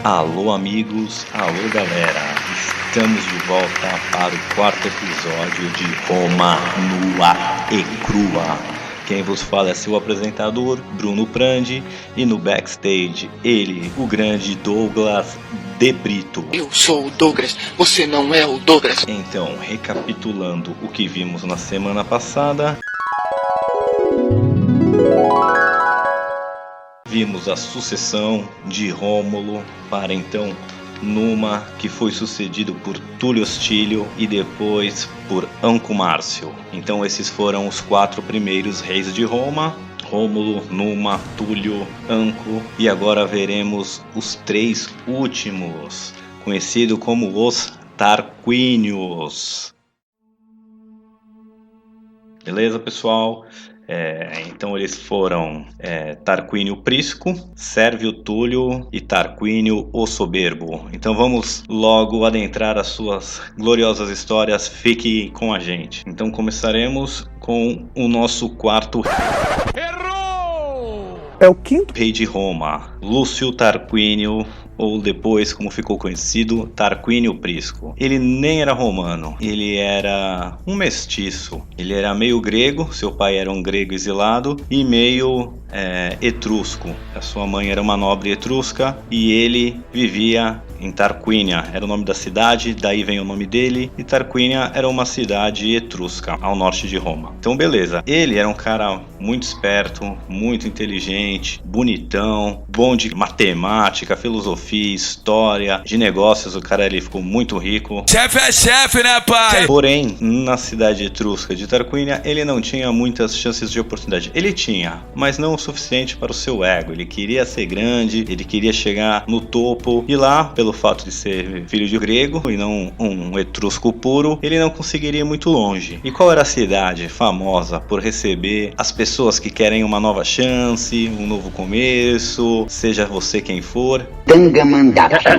Alô amigos, alô galera, estamos de volta para o quarto episódio de Roma nua e crua. Quem vos fala é seu apresentador, Bruno Prandi, e no backstage ele, o grande Douglas de Brito. Eu sou o Douglas, você não é o Douglas. Então, recapitulando o que vimos na semana passada, vimos a sucessão de Rômulo para então Numa, que foi sucedido por Túlio Hostílio e depois por Anco Márcio. Então esses foram os 4 primeiros reis de Roma: Rômulo, Numa, Túlio, Anco, e agora veremos os 3 últimos, conhecidos como os Tarquínios. Beleza, pessoal? Então eles foram Tarquínio Prisco, Sérvio Túlio e Tarquínio o Soberbo. Então vamos logo adentrar as suas gloriosas histórias, fique com a gente. Então começaremos com o nosso quarto É o quinto rei de Roma, Lúcio Tarquínio, ou depois, como ficou conhecido, Tarquínio Prisco. Ele nem era romano, ele era um mestiço. Ele era meio grego, seu pai era um grego exilado, e meio etrusco. A sua mãe era uma nobre etrusca e ele vivia em Tarquínia, era o nome da cidade, daí vem o nome dele, e Tarquínia era uma cidade etrusca, ao norte de Roma. Então beleza, ele era um cara muito esperto, muito inteligente, bonitão, bom de matemática, filosofia, história, de negócios, o cara ali ficou muito rico. Chefe é chefe, né, pai? Porém, na cidade etrusca de Tarquínia, ele não tinha muitas chances de oportunidade. Ele tinha, mas não o suficiente para o seu ego. Ele queria ser grande, ele queria chegar no topo, e lá, pelo fato de ser filho de grego e não um etrusco puro, ele não conseguiria ir muito longe. E qual era a cidade famosa por receber as pessoas que querem uma nova chance, um novo começo, seja você quem for?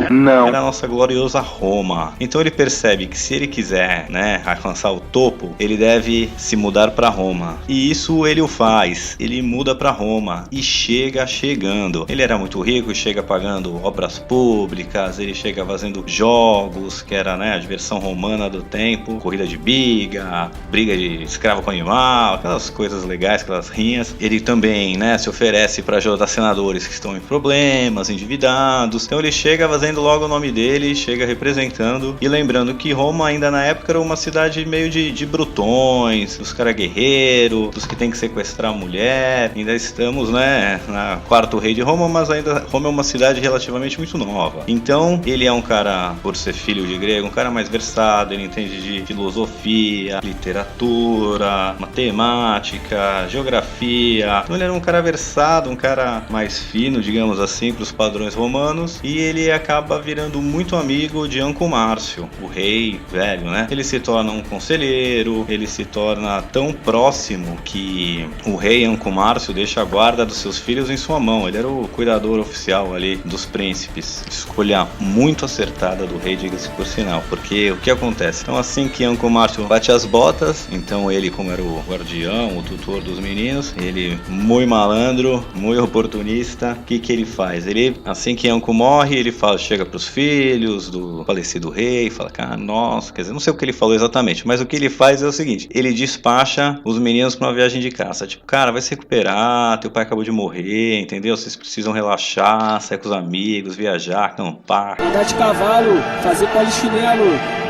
Não. Era a nossa gloriosa Roma. Então ele percebe que se ele quiser, alcançar o topo, ele deve se mudar para Roma. E isso ele o faz. Ele muda para Roma e chega chegando. Ele era muito rico e chega pagando obras públicas, ele chega fazendo jogos, que era a diversão romana do tempo, corrida de biga, briga de escravo com animal, aquelas coisas legais, aquelas rinhas. Ele também se oferece para ajudar senadores que estão em problemas, endividados. Então ele chega fazendo logo o nome dele, chega representando, e lembrando que Roma ainda na época era uma cidade meio de brutões, dos caras guerreiros, dos que tem que sequestrar a mulher. Ainda estamos na quarto rei de Roma, mas ainda Roma é uma cidade relativamente muito nova. Então ele é um cara, por ser filho de grego, um cara mais versado, ele entende de filosofia, literatura, matemática, geografia. Então ele era um cara versado, um cara mais fino, digamos assim, para os padrões romanos, e ele acaba virando muito amigo de Anco Márcio, o rei velho, Ele se torna um conselheiro, ele se torna tão próximo que o rei Anco Márcio deixa a guarda dos seus filhos em sua mão. Ele era o cuidador oficial ali dos príncipes. Escolha muito acertada do rei, diga-se por sinal, porque o que acontece? Então assim que Anco Márcio bate as botas, então ele, como era o guardião, o tutor dos meninos, ele muito malandro, muito oportunista, o que ele faz? Ele, assim que Anco morre, ele chega pros filhos do falecido rei, fala, nossa, quer dizer, não sei o que ele falou exatamente, mas o que ele faz é o seguinte: ele despacha os meninos pra uma viagem de caça, tipo, cara, vai se recuperar, teu pai acabou de morrer, entendeu? Vocês precisam relaxar, sair com os amigos, viajar, acampar, andar de cavalo, fazer polichinelo,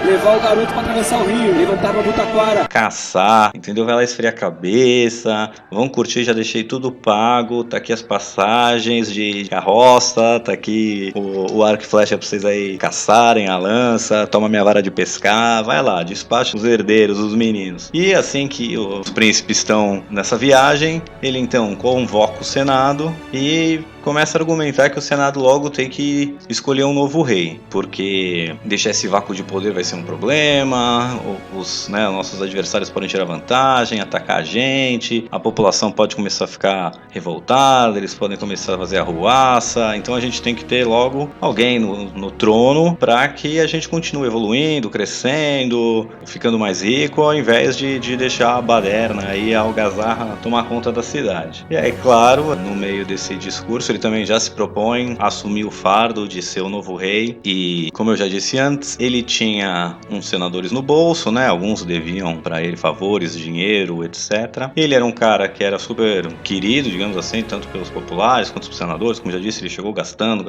levar o garoto pra atravessar o rio, levantar pra Butaquara, caçar, entendeu? Vai lá esfriar a cabeça, vão curtir, já deixei tudo pago, tá aqui as passagens de carroça, tá aqui o arco e flecha pra vocês aí caçarem, a lança, toma minha vara de pescar, vai lá, despacha os herdeiros, os meninos. E assim que os príncipes estão nessa viagem, ele então convoca o Senado e começa a argumentar que o Senado logo tem que escolher um novo rei, porque deixar esse vácuo de poder vai ser um problema, os nossos adversários podem tirar vantagem, atacar a gente, a população pode começar a ficar revoltada, eles podem começar a fazer arruaça, então a gente tem que ter logo alguém no trono para que a gente continue evoluindo, crescendo, ficando mais rico, ao invés de deixar a baderna e a algazarra tomar conta da cidade. E aí, claro, no meio desse discurso, ele também já se propõe a assumir o fardo de ser o novo rei. E, como eu já disse antes, ele tinha uns senadores no bolso, né? Alguns deviam para ele favores, dinheiro, etc. Ele era um cara que era super querido, digamos assim, tanto pelos populares quanto pelos senadores. Como eu já disse, ele chegou gastando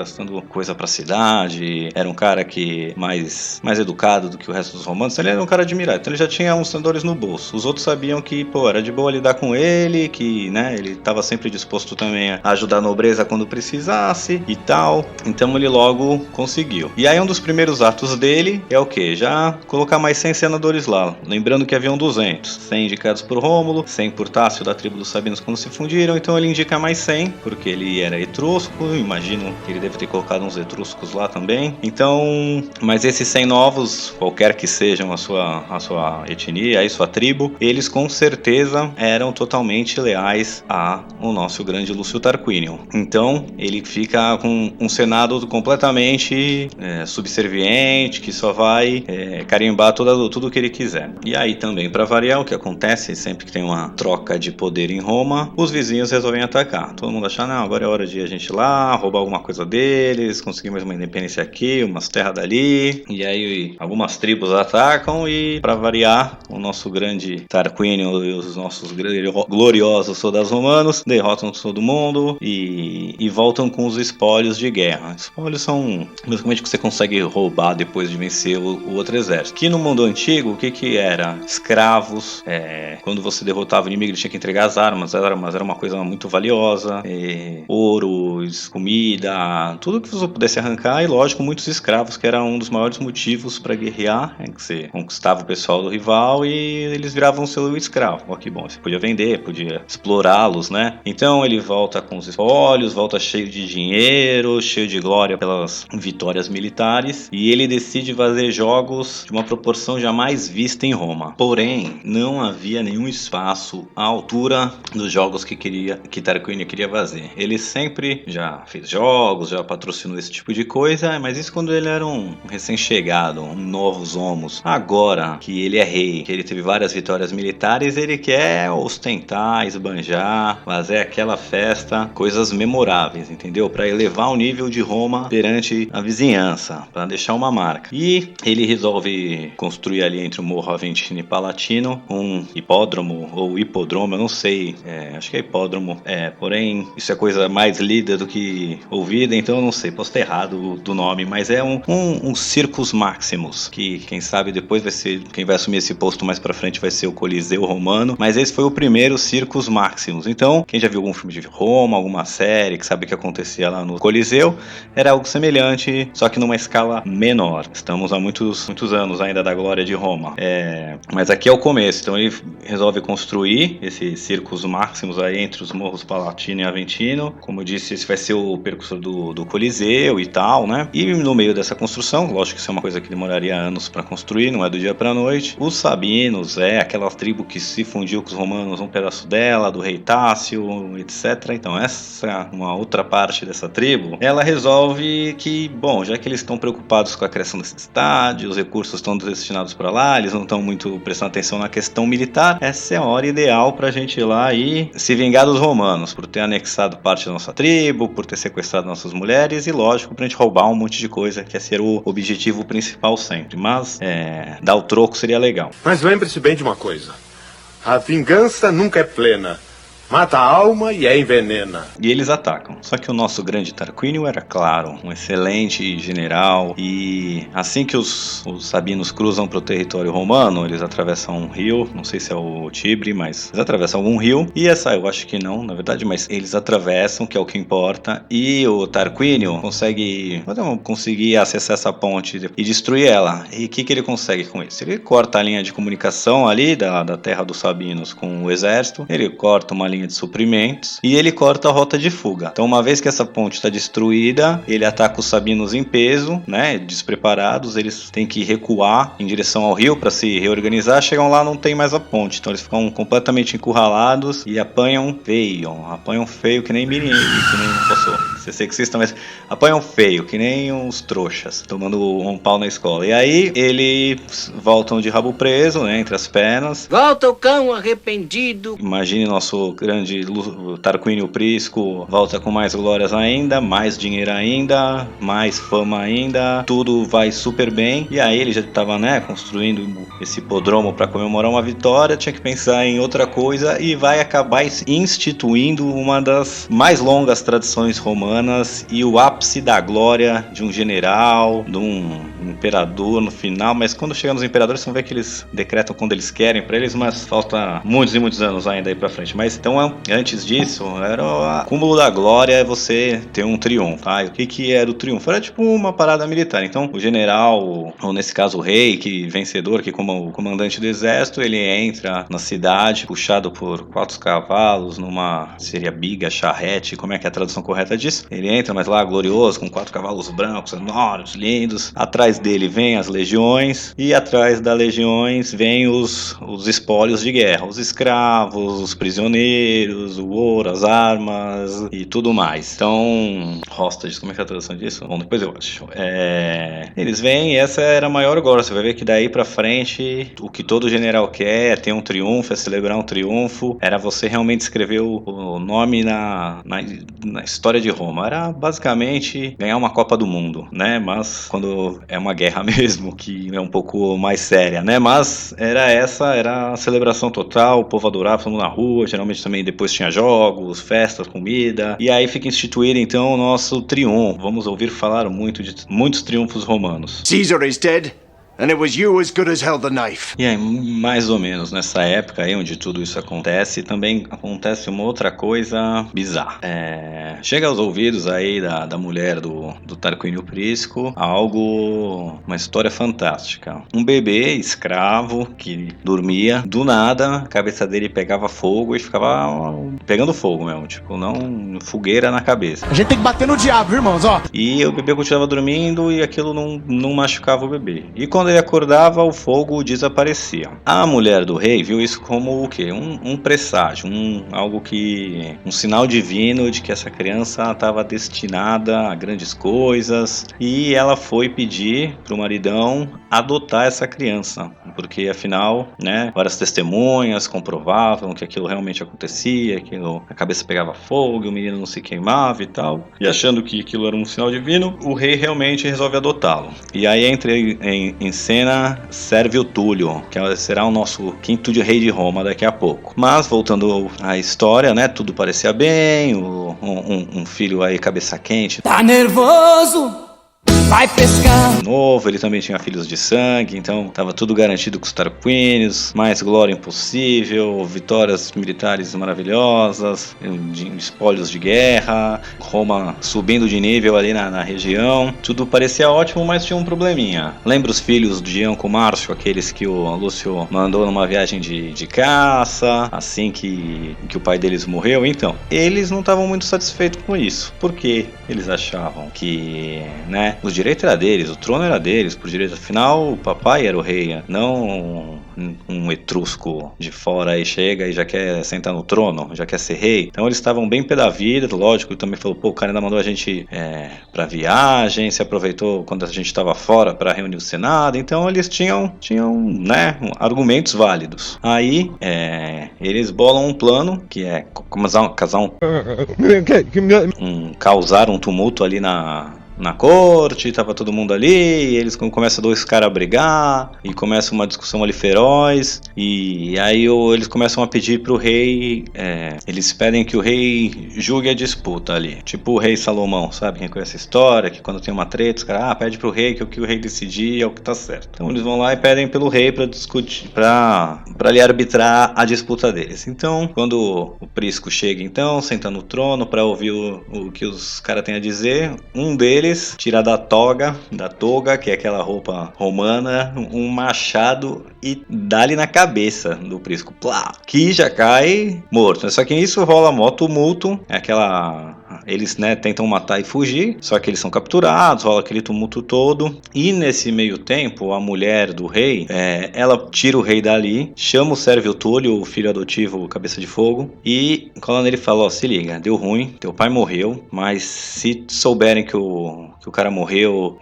coisa pra cidade. Era um cara que mais educado do que o resto dos romanos. Então ele era um cara admirado. Então ele já tinha uns senadores no bolso. Os outros sabiam que, era de boa lidar com ele, que, né, ele estava sempre disposto também a ajudar a nobreza quando precisasse e tal. Então ele logo conseguiu. E aí um dos primeiros atos dele é o quê? Já colocar mais 100 senadores lá. Lembrando que haviam 200. 100 indicados por Rômulo, 100 por Tácio da tribo dos Sabinos quando se fundiram. Então ele indica mais 100, porque ele era etrusco. Imagino que ele deve ter colocado uns etruscos lá também. Então, mas esses 100 novos, qualquer que sejam a sua etnia, a sua tribo, eles com certeza eram totalmente leais ao nosso grande Lúcio Tarquínio. Então, ele fica com um senado completamente subserviente, que só vai carimbar tudo o que ele quiser. E aí também, para variar, o que acontece sempre que tem uma troca de poder em Roma, os vizinhos resolvem atacar. Todo mundo acha, não, agora é hora de a gente ir lá, roubar alguma coisa deles, conseguir mais uma independência aqui, umas terras dali. E aí algumas tribos atacam e, para variar, o nosso grande Tarquínio e os nossos gloriosos soldados romanos derrotam todo mundo e voltam com os espólios de guerra. Espólios são basicamente o que você consegue roubar depois de vencer o outro exército. Que no mundo antigo, o que era? Escravos. Quando você derrotava o inimigo, ele tinha que entregar as armas era uma coisa muito valiosa. Ouros, comida, tudo que você pudesse arrancar. E lógico, muitos escravos, que era um dos maiores motivos para guerrear, que você conquistava o pessoal do rival e eles viravam seu escravo. Ó, que bom, você podia vender, podia explorá-los, né? Então ele volta com os espólios, volta cheio de dinheiro, cheio de glória pelas vitórias militares, e ele decide fazer jogos de uma proporção jamais vista em Roma. Porém, não havia nenhum espaço à altura dos jogos que Tarquínio queria fazer. Ele sempre já fez jogos, já patrocinou esse tipo de coisa, mas isso quando ele era um recém-chegado, um novos homos. Agora que ele é rei, que ele teve várias vitórias militares, ele quer ostentar, esbanjar, fazer aquela festa, coisas memoráveis, entendeu? Para elevar o nível de Roma perante a vizinhança, para deixar uma marca. E ele resolve construir ali entre o Morro Aventino e Palatino um hipódromo ou hipodromo, eu não sei, acho que é hipódromo, porém isso é coisa mais lida do que ouvida, então eu não sei, posso ter errado do nome, mas é um Circus Maximus, que quem sabe depois vai ser, quem vai assumir esse posto mais pra frente vai ser o Coliseu Romano, mas esse foi o primeiro Circus Maximus. Então, quem já viu algum filme de Roma, alguma série, que sabe o que acontecia lá no Coliseu, era algo semelhante, só que numa escala menor. Estamos há muitos anos ainda da glória de Roma. Mas aqui é o começo, então ele resolve construir esse Circus Maximus aí entre os morros Palatino e Aventino. Como eu disse, esse vai ser o percursor do Coliseu e tal, né? E no meio dessa construção, lógico que isso é uma coisa que demoraria anos para construir, não é do dia pra noite, os Sabinos, aquela tribo que se fundiu com os romanos, um pedaço dela, do rei Tácio, etc. Então essa, uma outra parte dessa tribo, ela resolve que, bom, já que eles estão preocupados com a criação desse estádio, os recursos estão destinados para lá, eles não estão muito prestando atenção na questão militar, essa é a hora ideal pra gente ir lá e se vingar dos romanos, por ter anexado parte da nossa tribo, por ter sequestrado nossas mulheres e, lógico, pra gente roubar um monte de coisa, que ia ser o objetivo principal sempre. Mas, dar o troco seria legal. Mas lembre-se bem de uma coisa: a vingança nunca é plena. Mata a alma e a envenena. E eles atacam. Só que o nosso grande Tarquínio era, claro, um excelente general. E assim que os sabinos cruzam para o território romano, eles atravessam um rio. Não sei se é o Tibre, mas eles atravessam algum rio. E eu acho que não, na verdade, mas eles atravessam, que é o que importa. E o Tarquínio conseguir acessar essa ponte e destruir ela. E o que ele consegue com isso? Ele corta a linha de comunicação ali da terra dos sabinos com o exército. Ele corta uma linha de suprimentos e ele corta a rota de fuga. Então, uma vez que essa ponte está destruída, ele ataca os sabinos em peso, né, despreparados, eles têm que recuar em direção ao rio para se reorganizar, chegam lá, não tem mais a ponte, então eles ficam completamente encurralados e apanham feio que nem passou. ser sexista, mas apanham feio, que nem uns trouxas, tomando um pau na escola. E aí eles voltam de rabo preso, né, entre as pernas. Volta o cão arrependido. Imagine nosso grande Tarquínio Prisco volta com mais glórias ainda, mais dinheiro ainda, mais fama ainda, tudo vai super bem. E aí ele já estava, né, construindo esse hipódromo para comemorar uma vitória, tinha que pensar em outra coisa e vai acabar instituindo uma das mais longas tradições romanas e o ápice da glória de um general, de um imperador no final. Mas quando chega nos imperadores, você vê que eles decretam quando eles querem para eles, mas falta muitos e muitos anos ainda aí para frente. Mas então antes disso, era o cúmulo da glória é você ter um triunfo. Tá? E o que era o triunfo? Era tipo uma parada militar. Então o general, ou nesse caso o rei, que vencedor, que como o comandante do exército, ele entra na cidade puxado por 4 cavalos numa, seria biga, charrete, como é que é a tradução correta disso? Ele entra, mas lá glorioso, com 4 cavalos brancos, enormes, lindos. Atrás dele vem as legiões e atrás das legiões vem os espólios de guerra, os escravos, os prisioneiros, o ouro, as armas e tudo mais. Então, hostages, como é que é a tradução disso? Bom, depois eu acho. Eles vêm e essa era a maior glória. Você vai ver que daí pra frente, o que todo general quer é ter um triunfo, é celebrar um triunfo, era você realmente escrever o nome na história de Roma. Era basicamente ganhar uma Copa do Mundo, né? Mas quando é uma guerra mesmo, que é um pouco mais séria, né? Mas era a celebração total, o povo adorava, todo mundo na rua, geralmente também depois tinha jogos, festas, comida, e aí fica instituído então o nosso triunfo. Vamos ouvir falar muito de muitos triunfos romanos. Caesar is dead. And it was you as good as held the knife. E aí, mais ou menos nessa época aí onde tudo isso acontece, também acontece uma outra coisa bizarra. Chega aos ouvidos aí da mulher do Tarquínio Prisco uma história fantástica. Um bebê escravo que dormia, do nada, a cabeça dele pegava fogo e ficava pegando fogo mesmo, tipo, não fogueira na cabeça. A gente tem que bater no diabo, irmãos, ó. E o bebê continuava dormindo e aquilo não machucava o bebê. E quando ele acordava, o fogo desaparecia. A mulher do rei viu isso como o quê? Um presságio, um sinal divino de que essa criança estava destinada a grandes coisas, e ela foi pedir para o maridão adotar essa criança, porque afinal, né, várias testemunhas comprovavam que aquilo realmente acontecia, que a cabeça pegava fogo, o menino não se queimava e tal, e achando que aquilo era um sinal divino, o rei realmente resolve adotá-lo. E aí entra em cena Sérvio Túlio, que será o nosso quinto rei de Roma daqui a pouco. Mas voltando à história, né, tudo parecia bem, um filho aí cabeça quente. Tá nervoso? Vai pescar. Novo, ele também tinha filhos de sangue, então estava tudo garantido com os Tarquínios, mais glória impossível, vitórias militares maravilhosas, espólios de guerra, Roma subindo de nível ali na região, tudo parecia ótimo, mas tinha um probleminha. Lembra os filhos de Anco Márcio, aqueles que o Lúcio mandou numa viagem de caça, assim que o pai deles morreu? Então, eles não estavam muito satisfeitos com isso, porque eles achavam que, né, os direitos era deles, o trono era deles, por direito, afinal o papai era o rei, não um etrusco de fora aí chega e já quer sentar no trono, já quer ser rei. Então eles estavam bem pé da vida, lógico, ele também falou, pô, o cara ainda mandou a gente pra viagem, se aproveitou quando a gente estava fora para reunir o Senado, então eles tinham né, argumentos válidos. Aí eles bolam um plano que é causar um tumulto ali na corte, tava todo mundo ali, e eles começam 2 caras a brigar, e começa uma discussão ali feroz, e aí eles começam a pedir pro rei, eles pedem que o rei julgue a disputa ali, tipo o rei Salomão, sabe, quem conhece a história, que quando tem uma treta, os caras, pede pro rei que o que o rei decidir é o que tá certo. Então eles vão lá e pedem pelo rei pra discutir, pra lhe arbitrar a disputa deles. Então, quando o Prisco chega então, senta no trono pra ouvir o que os caras têm a dizer, um deles tira da toga, que é aquela roupa romana, um machado e dá-lhe na cabeça do Prisco, plá, que já cai morto. Só que isso rola mó tumulto, é aquela eles, né, tentam matar e fugir, só que eles são capturados, rola aquele tumulto todo. E nesse meio tempo, a mulher do rei, ela tira o rei dali, chama o Sérvio Túlio, o filho adotivo Cabeça de Fogo, e cola nele e fala: ó, se liga, deu ruim, teu pai morreu, mas se souberem que o cara morreu,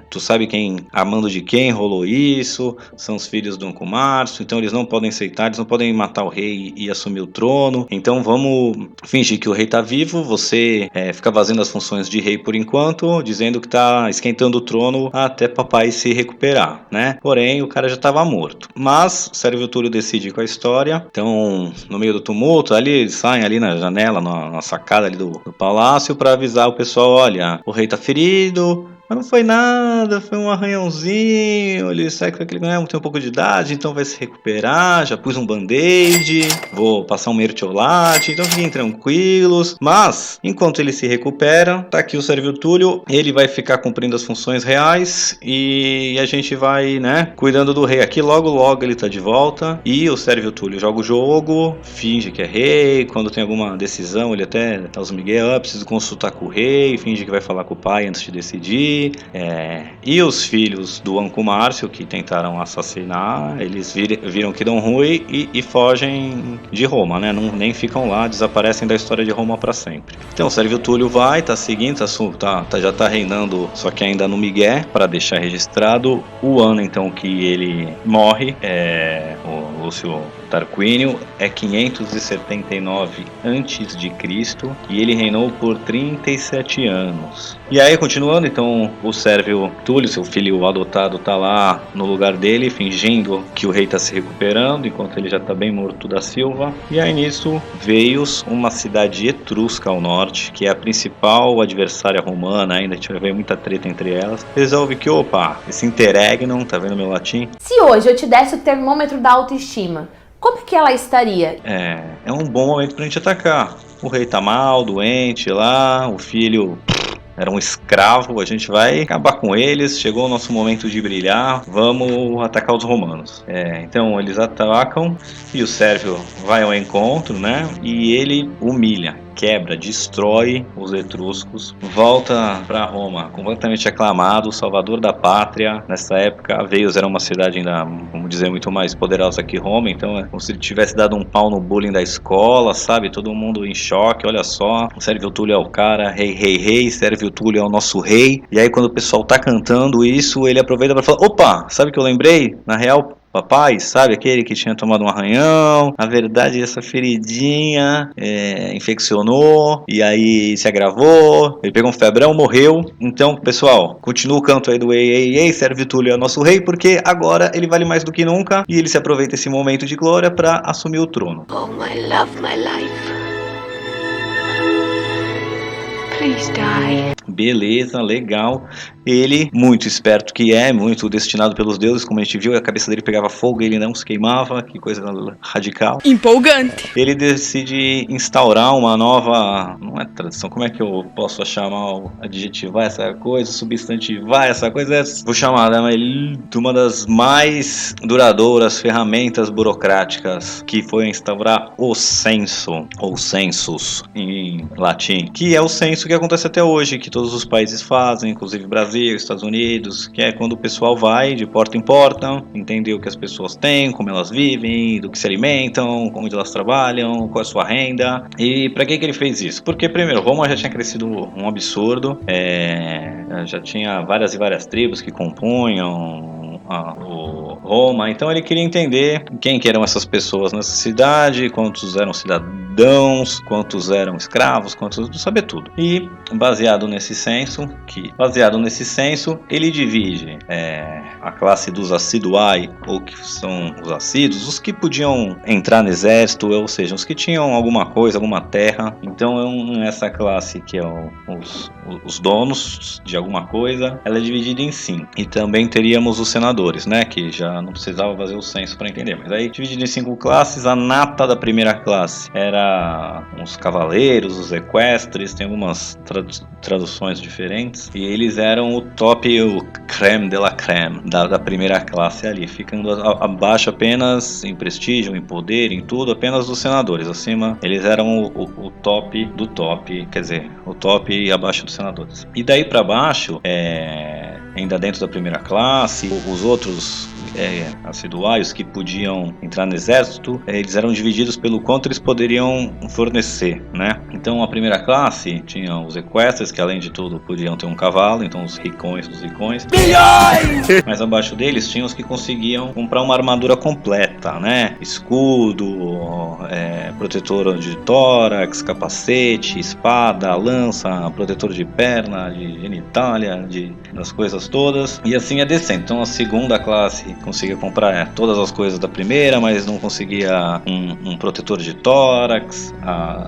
tu sabe quem, a mando de quem rolou isso, são os filhos do Unco Márcio, então eles não podem aceitar, eles não podem matar o rei e assumir o trono, então vamos fingir que o rei tá vivo, você fica fazendo as funções de rei por enquanto, dizendo que tá esquentando o trono até papai se recuperar, né? Porém, o cara já tava morto. Mas Sérvio Túlio decide com a história, então no meio do tumulto, ali eles saem ali na janela, na sacada ali do palácio, para avisar o pessoal: olha, o rei tá ferido, mas não foi nada, foi um arranhãozinho, ele sai com aquele, tem um pouco de idade, então vai se recuperar, já pus um band-aid, vou passar um mertiolate, então fiquem tranquilos. Mas, enquanto ele se recupera, tá aqui o Sérvio Túlio, ele vai ficar cumprindo as funções reais e a gente vai, né, cuidando do rei aqui. Logo, logo ele tá de volta e o Sérvio Túlio joga o jogo, finge que é rei, quando tem alguma decisão ele até dá os migué, preciso consultar com o rei, finge que vai falar com o pai antes de decidir. E os filhos do Unco Márcio, que tentaram assassinar, eles viram que dão ruim e fogem de Roma, né? Nem ficam lá, desaparecem da história de Roma para sempre. Então o Sérvio Túlio tá seguindo, já tá reinando, só que ainda no migué, para deixar registrado o ano então que ele morre. O Lúcio Tarquínio é 579 a.C. e ele reinou por 37 anos. E aí, continuando, então, o Sérvio Túlio, seu filho adotado, tá lá no lugar dele, fingindo que o rei tá se recuperando, enquanto ele já tá bem morto da Silva. E aí, nisso, veio uma cidade etrusca ao norte, que é a principal adversária romana, ainda tiver muita treta entre elas. Resolve que, esse interregnum, tá vendo meu latim? Se hoje eu te desse o termômetro da autoestima, como é que ela estaria? É um bom momento pra gente atacar. O rei tá mal, doente lá, o filho era um escravo, a gente vai acabar com eles, chegou o nosso momento de brilhar, vamos atacar os romanos. Então eles atacam e o Sérvio vai ao encontro, né? E ele humilha, quebra, destrói os etruscos, volta para Roma completamente aclamado, salvador da pátria. Nessa época, Veios era uma cidade ainda, vamos dizer, muito mais poderosa que Roma, então é como se ele tivesse dado um pau no bullying da escola, sabe? Todo mundo em choque, olha só, Sérvio Túlio é o cara, rei, Sérvio Túlio é o nosso rei. E aí quando o pessoal tá cantando isso, ele aproveita para falar: opa, sabe o que eu lembrei? Na real, papai, sabe, aquele que tinha tomado um arranhão, na verdade essa feridinha infeccionou e aí se agravou, ele pegou um febrão, morreu. Então, pessoal, continua o canto aí do ei, Sérvio Túlio é o nosso rei, porque agora ele vale mais do que nunca e ele se aproveita esse momento de glória para assumir o trono. Oh, my love, my life. Please die. Beleza, legal. Ele, muito esperto que muito destinado pelos deuses, como a gente viu, a cabeça dele pegava fogo e ele não se queimava, que coisa radical. Empolgante. Ele decide instaurar uma nova, não é tradição, como é que eu posso chamar, adjetivar essa coisa, substantivar essa coisa, vou chamar de uma das mais duradouras ferramentas burocráticas, que foi instaurar o censo, ou census em latim, que é o censo que acontece até hoje, que todos os países fazem, inclusive Brasil, Estados Unidos, que é quando o pessoal vai de porta em porta, entender o que as pessoas têm, como elas vivem, do que se alimentam, como elas trabalham, qual é a sua renda. E para que ele fez isso? Porque primeiro, Roma já tinha crescido um absurdo, já tinha várias e várias tribos que compunham o Roma, então ele queria entender quem que eram essas pessoas nessa cidade, quantos eram cidadãos, quantos eram escravos, saber tudo. E baseado nesse censo, ele divide a classe dos assiduai, ou que são os assíduos, os que podiam entrar no exército, ou seja, os que tinham alguma coisa, alguma terra. Então essa classe que é os donos de alguma coisa, ela é dividida em 5. E também teríamos os senadores, né, que já não precisava fazer o censo para entender, mas aí dividido em 5 classes. A nata da primeira classe era era uns cavaleiros, os equestres, tem algumas traduções diferentes, e eles eram o top, o creme de la creme da primeira classe ali, ficando abaixo apenas em prestígio, em poder, em tudo, apenas dos senadores. Acima, eles eram o top do top, quer dizer, o top e abaixo dos senadores. E daí para baixo, ainda dentro da primeira classe, os outros assiduários que podiam entrar no exército, eles eram divididos pelo quanto eles poderiam fornecer, né? Então a primeira classe tinha os equestres, que além de tudo podiam ter um cavalo, então os ricões dos ricões. Milhões! Mas abaixo deles tinham os que conseguiam comprar uma armadura completa, né? Escudo, protetor de tórax, capacete, espada, lança, protetor de perna, de genitália, das coisas todas. E assim ia descendo. Então a segunda classe conseguia comprar todas as coisas da primeira, mas não conseguia um protetor de tórax.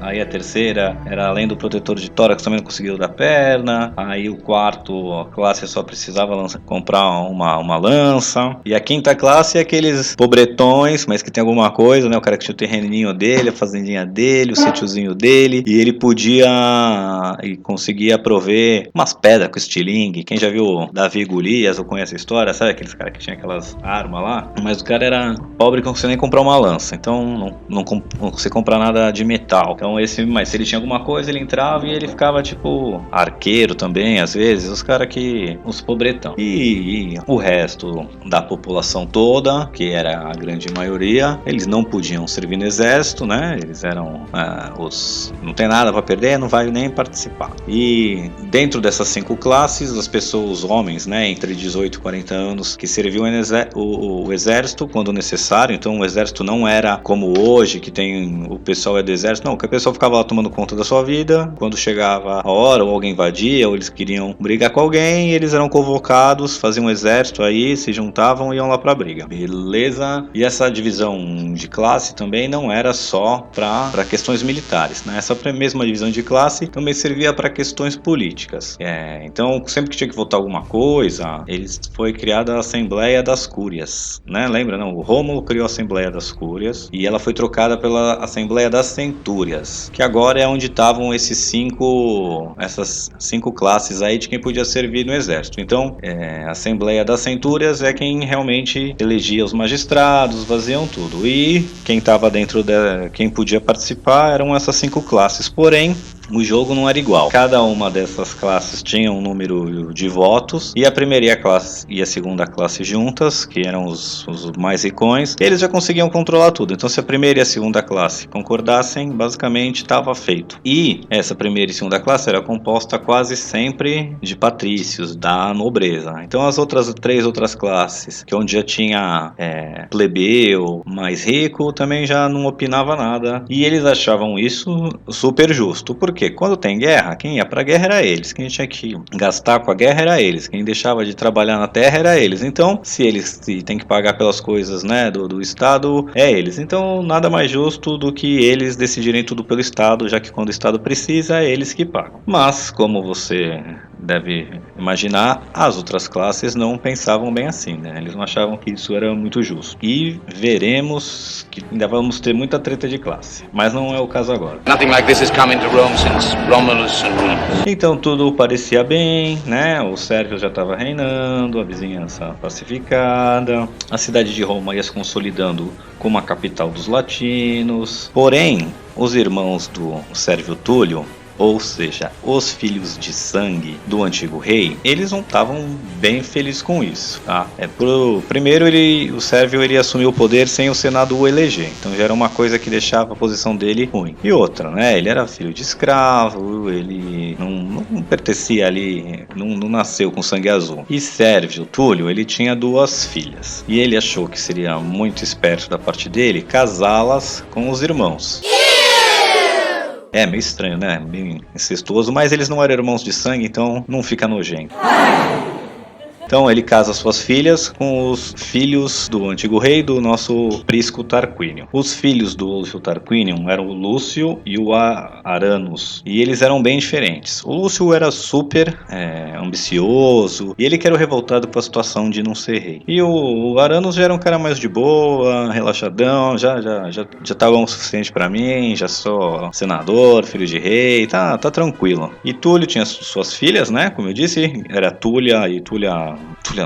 Aí a terceira era, além do protetor de tórax, também não conseguia o da perna. Aí o quarto, a classe só precisava comprar uma lança. E a quinta classe é aqueles pobretões, mas que tem alguma coisa, né? O cara que tinha o terreninho dele, a fazendinha dele, o sítiozinho dele, e ele podia e conseguia prover umas pedras com estilingue. Quem já viu Davi e Golias ou conhece a história, sabe aqueles caras que tinha aquelas armas lá? Mas o cara era pobre e não conseguia nem comprar uma lança, então não conseguia comprar nada de metal. Então mas se ele tinha alguma coisa, ele entrava e ele ficava tipo arqueiro também, às vezes, os pobretão. E o resto da população toda, que era a grande maioria, eles não podiam servir no exército, né? Eles eram não tem nada para perder, não vai nem participar. E dentro dessas 5 classes, as pessoas, os homens, né, entre 18 e 40 anos, que serviam o exército quando necessário. Então o exército não era como hoje, que tem o pessoal do exército, não, que a pessoa ficava lá tomando conta da sua vida. Quando chegava a hora, ou alguém invadia, ou eles queriam brigar com alguém, eles eram convocados, faziam um exército aí, se juntavam e iam lá pra briga. Beleza? E essa divisão de classe também não era só para questões militares, né? Essa mesma divisão de classe também servia para questões políticas. Então, sempre que tinha que votar alguma coisa, foi criada a Assembleia das Cúrias, né? Lembra, não? O Rômulo criou a Assembleia das Cúrias e ela foi trocada pela Assembleia das Centúrias, que agora é onde estavam essas 5 classes aí de quem podia servir no exército. Então, a Assembleia das Centúrias é quem realmente elegia os magistrados, faziam tudo. E quem estava quem podia participar eram essas 5 classes. Porém, o jogo não era igual. Cada uma dessas classes tinha um número de votos, e a primeira classe e a segunda classe juntas, que eram os mais ricões, eles já conseguiam controlar tudo. Então, se a primeira e a segunda classe concordassem, basicamente estava feito. E essa primeira e segunda classe era composta quase sempre de patrícios, da nobreza. Então, as 3 outras classes, que onde já tinha plebeu mais rico, também já não opinava nada. E eles achavam isso super justo. Porque quando tem guerra, quem ia pra guerra era eles. Quem tinha que gastar com a guerra era eles. Quem deixava de trabalhar na terra era eles. Então, se eles têm que pagar pelas coisas, né, do Estado, é eles. Então, nada mais justo do que eles decidirem tudo pelo Estado, já que quando o Estado precisa, é eles que pagam. Mas, como você deve imaginar, as outras classes não pensavam bem assim, né? Eles não achavam que isso era muito justo. E veremos que ainda vamos ter muita treta de classe. Mas não é o caso agora. Nothing like this has come into Rome since Romulus and Remus. Então tudo parecia bem, né? O Sérvio já estava reinando, a vizinhança pacificada, a cidade de Roma ia se consolidando como a capital dos latinos. Porém, os irmãos do Sérvio Túlio, ou seja, os filhos de sangue do antigo rei, eles não estavam bem felizes com isso, tá? Primeiro, o Sérvio assumiu o poder sem o Senado o eleger, então já era uma coisa que deixava a posição dele ruim. E outra, né? Ele era filho de escravo, ele não pertencia ali, não nasceu com sangue azul. E Sérvio Túlio, ele tinha 2 filhas, e ele achou que seria muito esperto da parte dele casá-las com os irmãos. É meio estranho, né? Bem incestuoso, mas eles não eram irmãos de sangue, então não fica nojento. Então ele casa suas filhas com os filhos do antigo rei, do nosso Prisco Tarquínio. Os filhos do Lúcio Tarquinium eram o Lúcio e o Aranus, e eles eram bem diferentes. O Lúcio era super ambicioso, e ele que era o revoltado com a situação de não ser rei. E o Aranus já era um cara mais de boa, relaxadão, já tá bom o suficiente pra mim, já sou senador, filho de rei, tá tranquilo. E Túlio tinha suas filhas, né, como eu disse, era Túlia e Túlia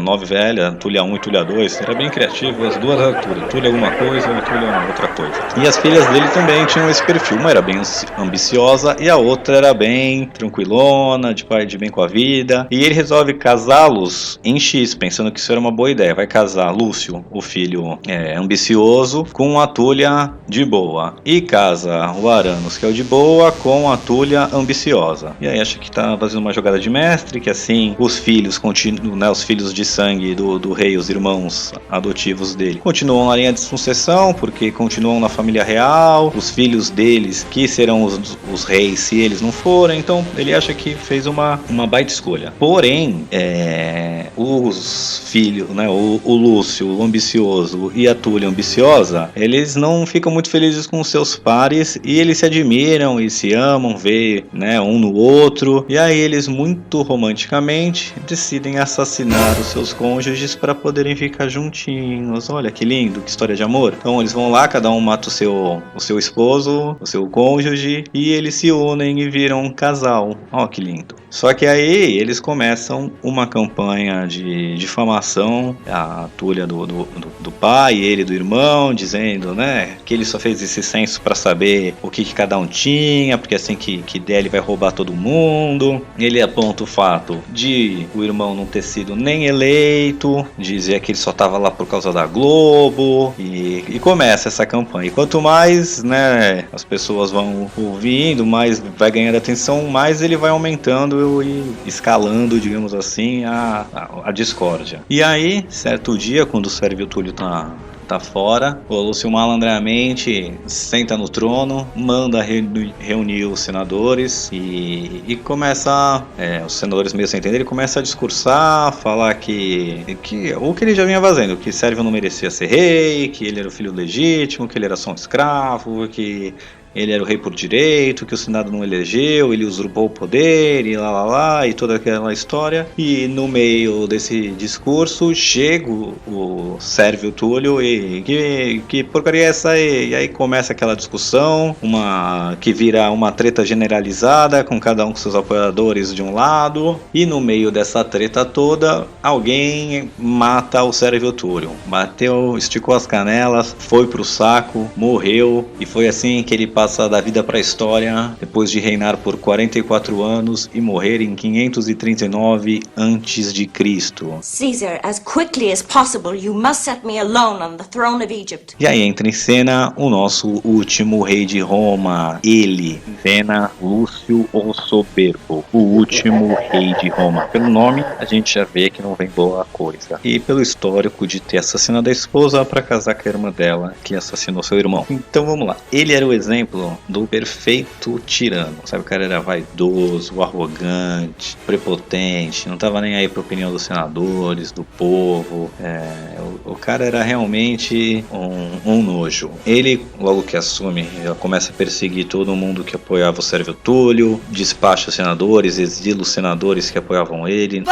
9 velha, Túlia 1 e Túlia 2, era bem criativo, as duas eram Túlia alguma coisa e Túlia outra coisa. E as filhas dele também tinham esse perfil, uma era bem ambiciosa e a outra era bem tranquilona, de bem com a vida, e ele resolve casá-los em X, pensando que isso era uma boa ideia. Vai casar Lúcio, o filho ambicioso, com a Túlia de boa, e casa o Aranus, que é o de boa, com a Túlia ambiciosa. E aí acha que tá fazendo uma jogada de mestre, que assim os filhos continuam, né, os filhos de sangue do rei, os irmãos adotivos dele, continuam na linha de sucessão, porque continuam na família real, os filhos deles que serão os reis se eles não forem. Então ele acha que fez uma baita escolha. Porém, os filhos, né, o Lúcio, o ambicioso, e a Túlia ambiciosa, eles não ficam muito felizes com seus pares, e eles se admiram e se amam, vê, né, um no outro, e aí eles muito romanticamente decidem assassinar os seus cônjuges para poderem ficar juntinhos. Olha que lindo, que história de amor. Então eles vão lá, cada um mata o seu esposo, o seu cônjuge, e eles se unem e viram um casal. Ó que lindo. Só que aí eles começam uma campanha de difamação, a Túlia do pai, ele do irmão, dizendo, né, que ele só fez esse censo para saber o que cada um tinha, porque assim que der ele vai roubar todo mundo. Ele aponta o fato de o irmão não ter sido nem eleito, dizer que ele só estava lá por causa da Globo, e começa essa campanha. E quanto mais, né, as pessoas vão ouvindo, mais vai ganhando atenção, mais ele vai aumentando e escalando, digamos assim, a discórdia. E aí, certo dia, quando o Sérvio Túlio tá fora, o Lúcio malandramente senta no trono, manda reunir os senadores e começa, os senadores meio sem entender, ele começa a discursar, falar que o que ele já vinha fazendo, que Sérvio não merecia ser rei, que ele era o filho legítimo, que ele era só um escravo, que ele era o rei por direito, que o Senado não elegeu, ele usurpou o poder e e toda aquela história. E no meio desse discurso chega o Sérvio Túlio e que porcaria é essa aí? E aí começa aquela discussão, que vira uma treta generalizada, com cada um com seus apoiadores de um lado, e no meio dessa treta toda, alguém mata o Sérvio Túlio. Bateu, esticou as canelas, foi pro saco, morreu, e foi assim que ele passa da vida para a história, depois de reinar por 44 anos e morrer em 539 a.C. Caesar, as quickly as possible, you must set me alone on the throne of Egypt. E aí entra em cena o nosso último rei de Roma, ele, cena Lúcio o Soberbo, o último rei de Roma. Pelo nome, a gente já vê que não vem boa coisa. E pelo histórico de ter assassinado a esposa para casar com a irmã dela, que assassinou seu irmão. Então vamos lá. Ele era o exemplo do perfeito tirano. Sabe, o cara era vaidoso, arrogante, prepotente, não tava nem aí pra opinião dos senadores, do povo. O cara era realmente um nojo. Ele, logo que assume, já começa a perseguir todo mundo que apoiava o Sérvio Túlio, despacha os senadores, exila os senadores que apoiavam ele.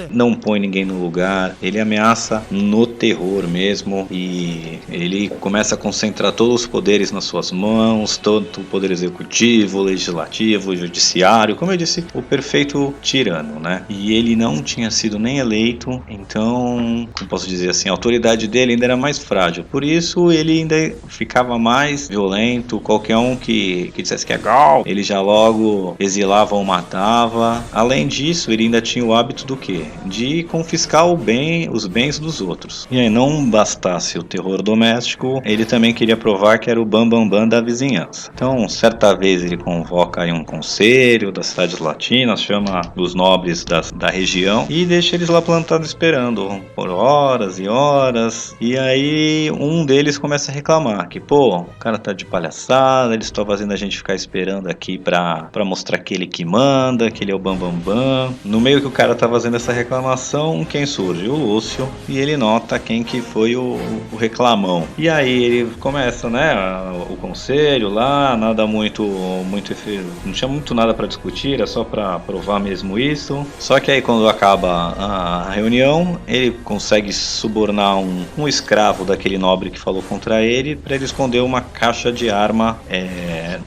Não põe ninguém no lugar. Ele ameaça no terror mesmo, e ele começa a concentrar todos os poderes nas suas mãos, todo o poder executivo, legislativo, judiciário, como eu disse, o perfeito tirano, né? E ele não tinha sido nem eleito, então, como posso dizer assim, a autoridade dele ainda era mais frágil, por isso ele ainda ficava mais violento. Qualquer um que dissesse que é gal, ele já logo exilava ou matava. Além disso, ele ainda tinha o hábito do quê? De confiscar os bens dos outros. E aí, não bastasse o terror doméstico, ele também queria provar que era o bambambam da vizinhança. Então, certa vez ele convoca aí um conselho das cidades latinas, chama os nobres da região e deixa eles lá plantados esperando por horas e horas. E aí um deles começa a reclamar que, pô, o cara tá de palhaçada, eles estão fazendo a gente ficar esperando aqui pra mostrar que ele que manda, que ele é o bambambam. No meio que o cara tá fazendo essa reclamação, quem surge? O Lúcio, e ele nota quem que foi o reclamão. E aí ele começa, né, o conselho lá, nada muito, não tinha muito nada pra discutir, era só pra provar mesmo isso. Só que aí quando acaba a reunião, ele consegue subornar um escravo daquele nobre que falou contra ele, pra ele esconder uma caixa de arma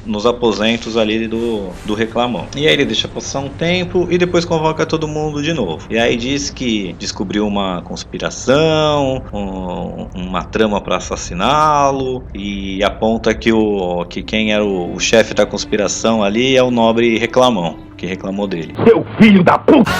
nos aposentos ali do reclamão. E aí ele deixa passar um tempo e depois convoca todo mundo de novo. E aí diz que descobriu uma conspiração, uma trama para assassiná-lo, e aponta que quem era o chefe da conspiração ali é o nobre reclamão, que reclamou dele. Seu filho da puta!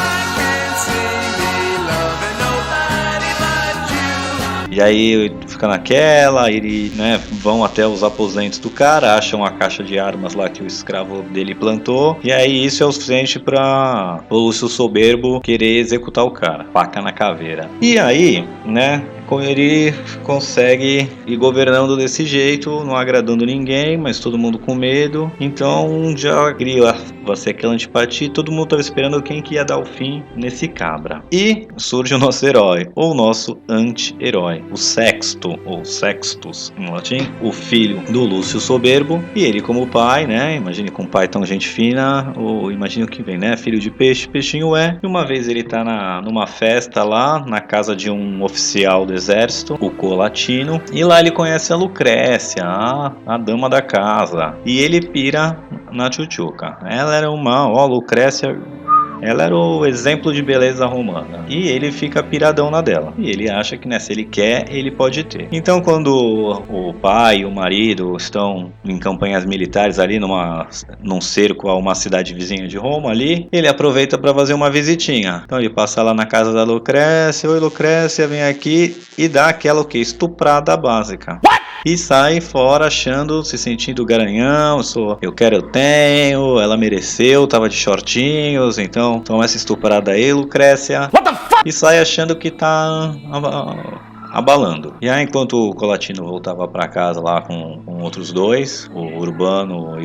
E aí fica naquela, eles, né, vão até os aposentos do cara, acham a caixa de armas lá que o escravo dele plantou, e aí isso é o suficiente para o Lúcio Soberbo querer executar o cara, faca na caveira. E aí, né, ele consegue ir governando desse jeito, não agradando ninguém, mas todo mundo com medo. Então já cria ser aquela antipatia, todo mundo estava esperando quem que ia dar o fim nesse cabra. E surge o nosso herói, ou o nosso anti-herói, o Sexto, ou Sextus em latim, o filho do Lúcio Soberbo. E ele como pai, né, imagine com um pai tão gente fina, ou imagine o que vem, né, filho de peixe, peixinho é. E uma vez ele tá numa festa lá, na casa de um oficial do exército, o Colatino, e lá ele conhece a Lucrécia, a dama da casa, e ele pira na tchutchuca. Ela era Lucrécia, ela era o exemplo de beleza romana, e ele fica piradão na dela, e ele acha que, né, se ele quer, ele pode ter. Então quando o pai e o marido estão em campanhas militares ali num cerco a uma cidade vizinha de Roma ali, ele aproveita para fazer uma visitinha. Então ele passa lá na casa da Lucrécia, oi Lucrécia, vem aqui, e dá aquela estuprada básica. E sai fora se sentindo garanhão, eu quero, eu tenho, ela mereceu, tava de shortinhos, então toma essa estuprada aí, Lucrécia. E sai achando que tá abalando. E aí, enquanto o Colatino voltava para casa lá com outros dois, o Urbano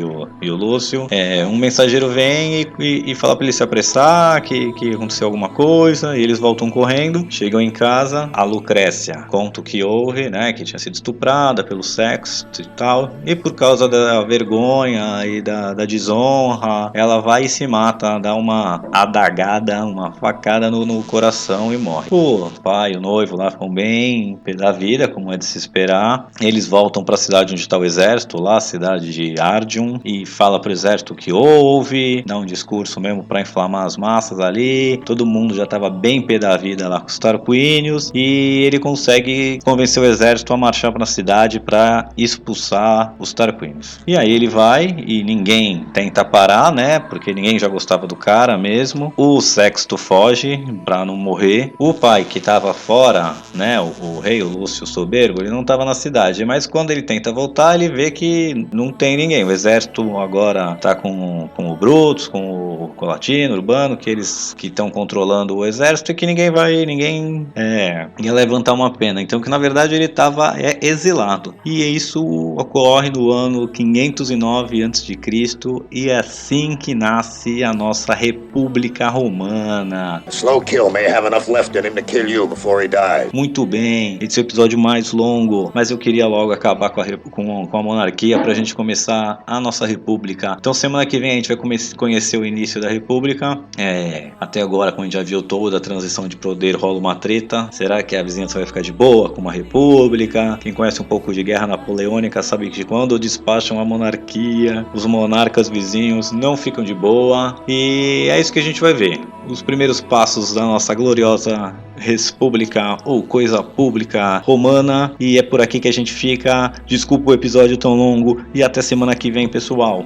e o Lúcio, um mensageiro vem e fala para ele se apressar, que aconteceu alguma coisa, e eles voltam correndo, chegam em casa, a Lucrécia conta o que houve, né, que tinha sido estuprada pelo sexo e tal, e por causa da vergonha e da desonra, ela vai e se mata, dá uma adagada, uma facada no coração e morre. O pai e o noivo lá ficam bem pé da vida, como é de se esperar. Eles voltam para a cidade onde está o exército, lá, a cidade de Ardium, e fala pro exército o que houve, dá um discurso mesmo para inflamar as massas ali. Todo mundo já estava bem pé da vida lá com os Tarquínios, e ele consegue convencer o exército a marchar para a cidade para expulsar os Tarquínios. E aí ele vai e ninguém tenta parar, né, porque ninguém já gostava do cara mesmo. O Sexto foge para não morrer. O pai que estava fora, né, o rei, o Lúcio Soberbo, ele não estava na cidade, mas quando ele tenta voltar, ele vê que não tem ninguém. O exército agora está com o Brutus, com o Colatino, Urbano, que eles que estão controlando o exército, e que ninguém ia levantar uma pena. Então que na verdade ele estava exilado. E isso ocorre no ano 509 a.C. e é assim que nasce a nossa República Romana. Slow kill may have enough left in him to kill you before he dies. Muito bem, esse é o episódio mais longo, mas eu queria logo acabar com a monarquia pra gente começar a nossa república. Então semana que vem a gente vai conhecer o início da república. Até agora, como a gente já viu, toda a transição de poder rola uma treta. Será que a vizinhança vai ficar de boa com uma república? Quem conhece um pouco de guerra napoleônica sabe que quando despacham a monarquia, os monarcas vizinhos não ficam de boa. E é isso que a gente vai ver. Os primeiros passos da nossa gloriosa república ou coisa pública romana. E é por aqui que a gente fica. Desculpa o episódio tão longo e até semana que vem, pessoal.